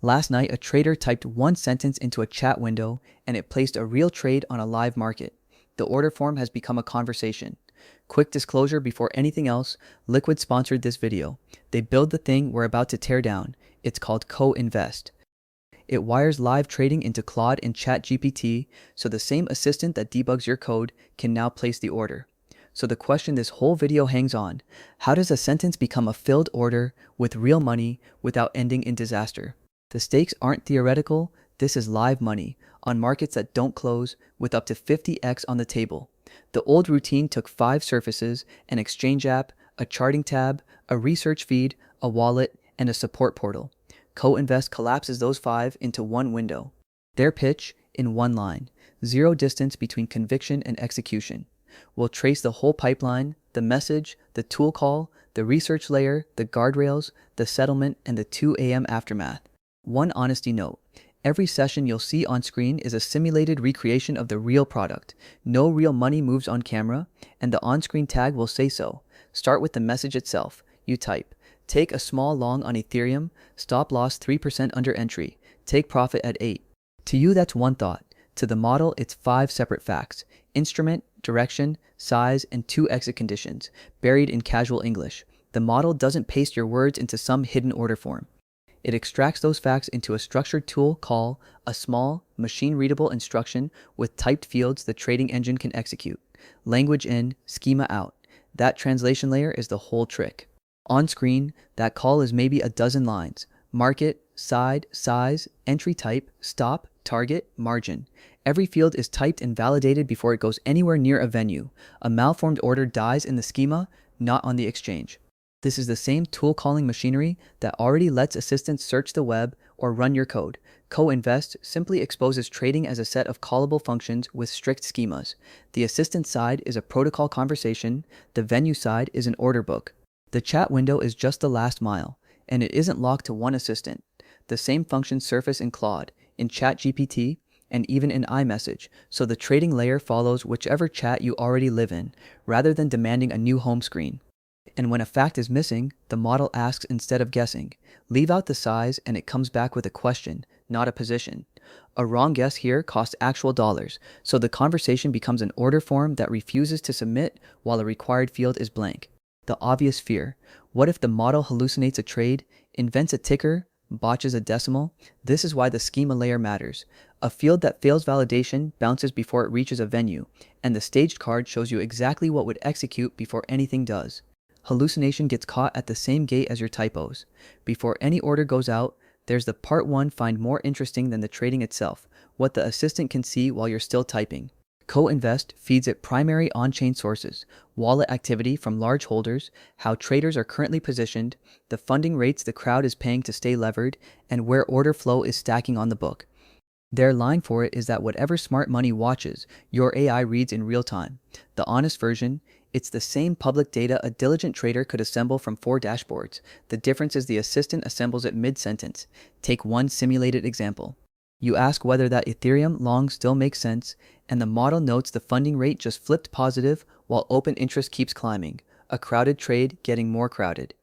Last night, a trader typed one sentence into a chat window and it placed a real trade on a live market. The order form has become a conversation. Quick disclosure before anything else, Liquid sponsored this video. They build the thing we're about to tear down. It's called Co-Invest. It wires live trading into Claude and ChatGPT, so the same assistant that debugs your code can now place the order. So the question this whole video hangs on: how does a sentence become a filled order with real money without ending in disaster? The stakes aren't theoretical, this is live money, on markets that don't close, with up to 50x on the table. The old routine took 5 surfaces: an exchange app, a charting tab, a research feed, a wallet, and a support portal. Co-Invest collapses those 5 into one window. Their pitch, in one line: zero distance between conviction and execution. We'll trace the whole pipeline: the message, the tool call, the research layer, the guardrails, the settlement, and the 2 a.m. aftermath. One honesty note: every session you'll see on screen is a simulated recreation of the real product. No real money moves on camera, and the on-screen tag will say so. Start with the message itself. You type, "Take a small long on Ethereum, stop loss 3% under entry, take profit at 8. To you, that's one thought. To the model, it's 5 separate facts: instrument, direction, size, and 2 exit conditions, buried in casual English. The model doesn't paste your words into some hidden order form. It extracts those facts into a structured tool call, a small, machine-readable instruction with typed fields the trading engine can execute. Language in, schema out. That translation layer is the whole trick. On screen, that call is maybe a dozen lines: market, side, size, entry type, stop, target, margin. Every field is typed and validated before it goes anywhere near a venue. A malformed order dies in the schema, not on the exchange. This is the same tool calling machinery that already lets assistants search the web or run your code. Co-Invest simply exposes trading as a set of callable functions with strict schemas. The assistant side is a protocol conversation, the venue side is an order book. The chat window is just the last mile, and it isn't locked to one assistant. The same functions surface in Claude, in ChatGPT, and even in iMessage, so the trading layer follows whichever chat you already live in, rather than demanding a new home screen. And when a fact is missing, the model asks instead of guessing. Leave out the size and it comes back with a question, not a position. A wrong guess here costs actual dollars, so the conversation becomes an order form that refuses to submit while a required field is blank. The obvious fear: what if the model hallucinates a trade, invents a ticker, botches a decimal? This is why the schema layer matters. A field that fails validation bounces before it reaches a venue, and the staged card shows you exactly what would execute before anything does. Hallucination gets caught at the same gate as your typos. Before any order goes out, there's the part 1 find more interesting than the trading itself: what the assistant can see while you're still typing. Co-Invest feeds it primary on-chain sources: wallet activity from large holders, how traders are currently positioned, the funding rates the crowd is paying to stay levered, and where order flow is stacking on the book. Their line for it is that whatever smart money watches, your AI reads in real time. The honest version: it's the same public data a diligent trader could assemble from 4 dashboards. The difference is the assistant assembles it mid-sentence. Take one simulated example. You ask whether that Ethereum long still makes sense, and the model notes the funding rate just flipped positive while open interest keeps climbing. A crowded trade getting more crowded.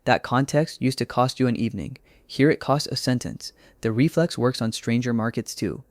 That context used to cost you an evening. Here it costs a sentence. The reflex works on stranger markets too.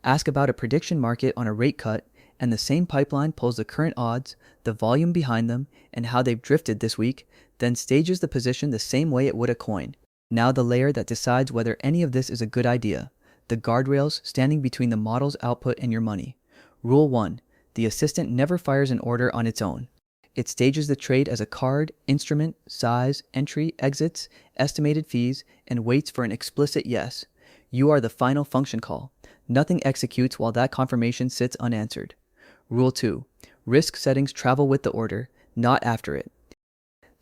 Ask about a prediction market on a rate cut, and the same pipeline pulls the current odds, the volume behind them, and how they've drifted this week, then stages the position the same way it would a coin. Now the layer that decides whether any of this is a good idea. The guardrails standing between the model's output and your money. Rule 1. The assistant never fires an order on its own. It stages the trade as a card, instrument, size, entry, exits, estimated fees, and waits for an explicit yes. You are the final function call. Nothing executes while that confirmation sits unanswered. Rule 2. Risk settings travel with the order, not after it.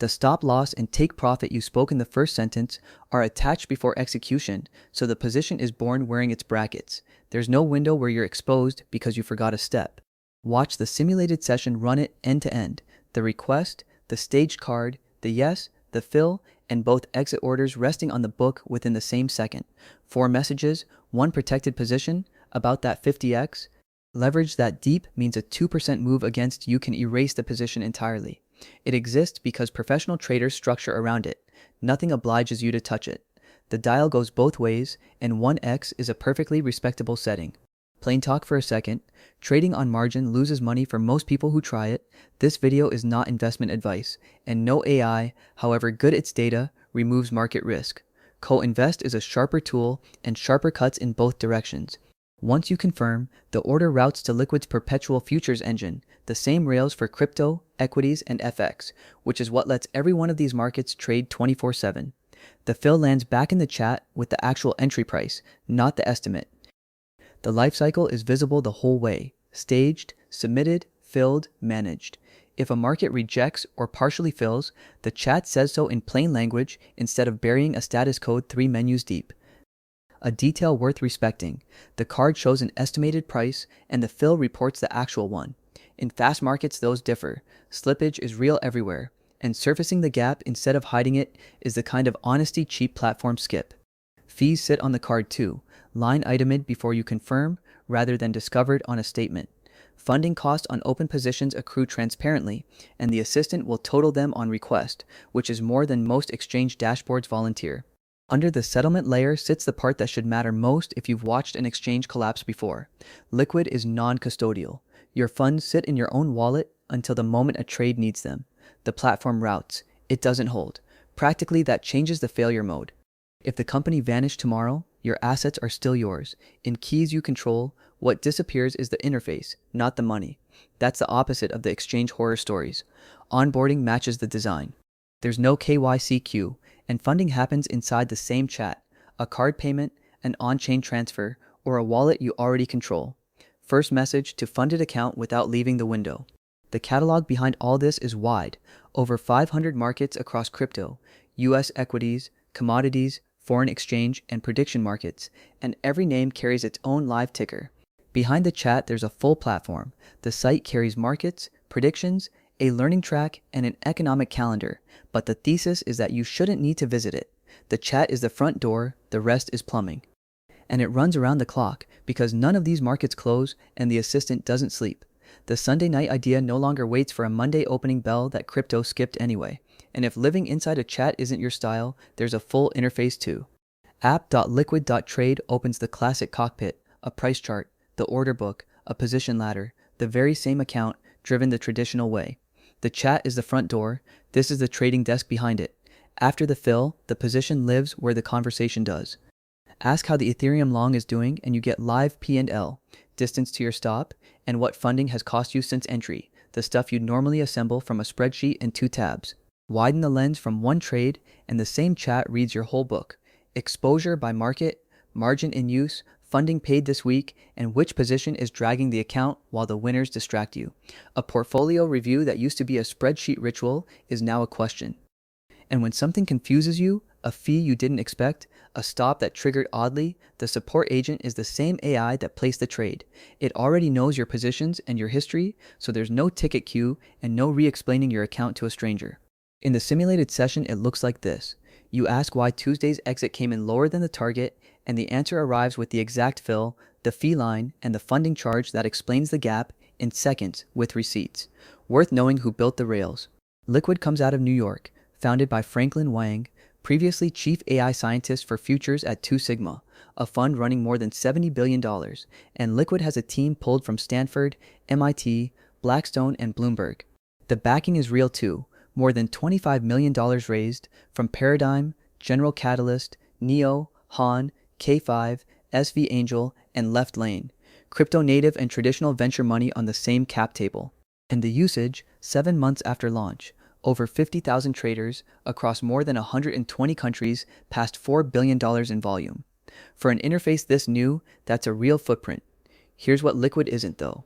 The stop loss and take profit you spoke in the first sentence are attached before execution, so the position is born wearing its brackets. There's no window where you're exposed because you forgot a step. Watch the simulated session run it end to end. The request, the staged card, the yes, the fill, and both exit orders resting on the book within the same second. 4 messages, 1 protected position, about that 50x. Leverage that deep means a 2% move against you can erase the position entirely. It exists because professional traders structure around it. Nothing obliges you to touch it. The dial goes both ways, and 1x is a perfectly respectable setting. Plain talk for a second. Trading on margin loses money for most people who try it. This video is not investment advice, and no AI, however good its data, removes market risk. Co-invest is a sharper tool and sharper cuts in both directions. Once you confirm, the order routes to Liquid's perpetual futures engine, the same rails for crypto, equities, and FX, which is what lets every one of these markets trade 24/7. The fill lands back in the chat with the actual entry price, not the estimate. The life cycle is visible the whole way: staged, submitted, filled, managed. If a market rejects or partially fills, the chat says so in plain language instead of burying a status code 3 menus deep. A detail worth respecting: the card shows an estimated price and the fill reports the actual one. In fast markets, those differ. Slippage is real everywhere, and surfacing the gap instead of hiding it is the kind of honesty cheap platforms skip. Fees sit on the card too, line itemed before you confirm rather than discovered on a statement. Funding costs on open positions accrue transparently, and the assistant will total them on request, which is more than most exchange dashboards volunteer. Under the settlement layer sits the part that should matter most if you've watched an exchange collapse before. Liquid is non-custodial. Your funds sit in your own wallet until the moment a trade needs them. The platform routes. It doesn't hold. Practically, that changes the failure mode. If the company vanished tomorrow, your assets are still yours. In keys you control, what disappears is the interface, not the money. That's the opposite of the exchange horror stories. Onboarding matches the design. There's no KYC queue, and funding happens inside the same chat: a card payment, an on-chain transfer, or a wallet you already control. First message to funded account without leaving the window. The catalog behind all this is wide. Over 500 markets across crypto, US equities, commodities, foreign exchange, and prediction markets, and every name carries its own live ticker. Behind the chat, there's a full platform. The site carries markets, predictions, a learning track, and an economic calendar, but the thesis is that you shouldn't need to visit it. The chat is the front door, the rest is plumbing. And it runs around the clock, because none of these markets close and the assistant doesn't sleep. The Sunday night idea no longer waits for a Monday opening bell that crypto skipped anyway. And if living inside a chat isn't your style, there's a full interface too. App.liquid.trade opens the classic cockpit: a price chart, the order book, a position ladder, the very same account, driven the traditional way. The chat is the front door. This is the trading desk behind it. After the fill, the position lives where the conversation does. Ask how the Ethereum long is doing and you get live P&L, distance to your stop, and what funding has cost you since entry, the stuff you'd normally assemble from a spreadsheet in 2 tabs. Widen the lens from one trade and the same chat reads your whole book: exposure by market, margin in use, funding paid this week, and which position is dragging the account while the winners distract you. A portfolio review that used to be a spreadsheet ritual is now a question. And when something confuses you, a fee you didn't expect, a stop that triggered oddly, the support agent is the same AI that placed the trade. It already knows your positions and your history, so there's no ticket queue and no re-explaining your account to a stranger. In the simulated session, it looks like this. You ask why Tuesday's exit came in lower than the target, and the answer arrives with the exact fill, the fee line, and the funding charge that explains the gap in seconds with receipts. Worth knowing who built the rails. Liquid comes out of New York, founded by Franklin Wang, previously chief AI scientist for futures at 2 Sigma, a fund running more than $70 billion, and Liquid has a team pulled from Stanford, MIT, Blackstone, and Bloomberg. The backing is real too. More than $25 million raised from Paradigm, General Catalyst, Neo, Han, K5, SV Angel, and Left Lane. Crypto native and traditional venture money on the same cap table. And the usage, 7 months after launch. Over 50,000 traders across more than 120 countries, past $4 billion in volume. For an interface this new, that's a real footprint. Here's what Liquid isn't though.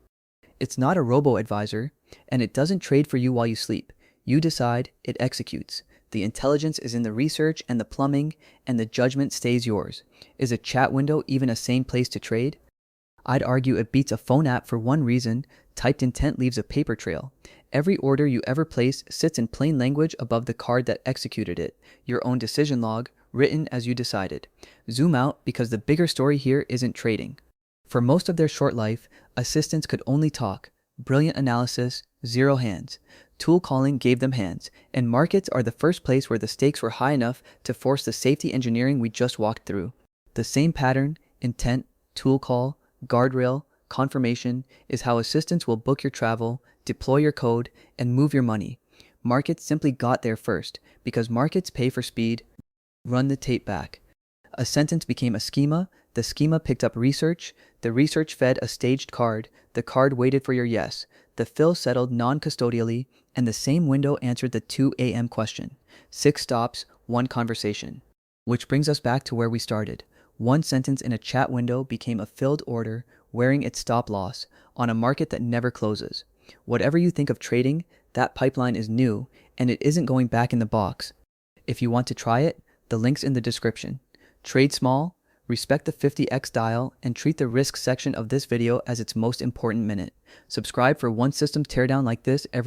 It's not a robo-advisor, and it doesn't trade for you while you sleep. You decide, it executes. The intelligence is in the research and the plumbing, and the judgment stays yours. Is a chat window even a sane place to trade? I'd argue it beats a phone app for one reason: typed intent leaves a paper trail. Every order you ever place sits in plain language above the card that executed it, your own decision log, written as you decided. Zoom out, because the bigger story here isn't trading. For most of their short life, assistants could only talk. Brilliant analysis, zero hands. Tool calling gave them hands, and markets are the first place where the stakes were high enough to force the safety engineering we just walked through. The same pattern, intent, tool call, guardrail, confirmation, is how assistants will book your travel, deploy your code, and move your money. Markets simply got there first, because markets pay for speed. Run the tape back. A sentence became a schema, the schema picked up research, the research fed a staged card, the card waited for your yes, the fill settled non-custodially, and the same window answered the 2 a.m. question. 6 stops, 1 conversation. Which brings us back to where we started. One sentence in a chat window became a filled order, wearing its stop loss, on a market that never closes. Whatever you think of trading, that pipeline is new, and it isn't going back in the box. If you want to try it, the link's in the description. Trade small, respect the 50x dial, and treat the risk section of this video as its most important minute. Subscribe for one system teardown like this every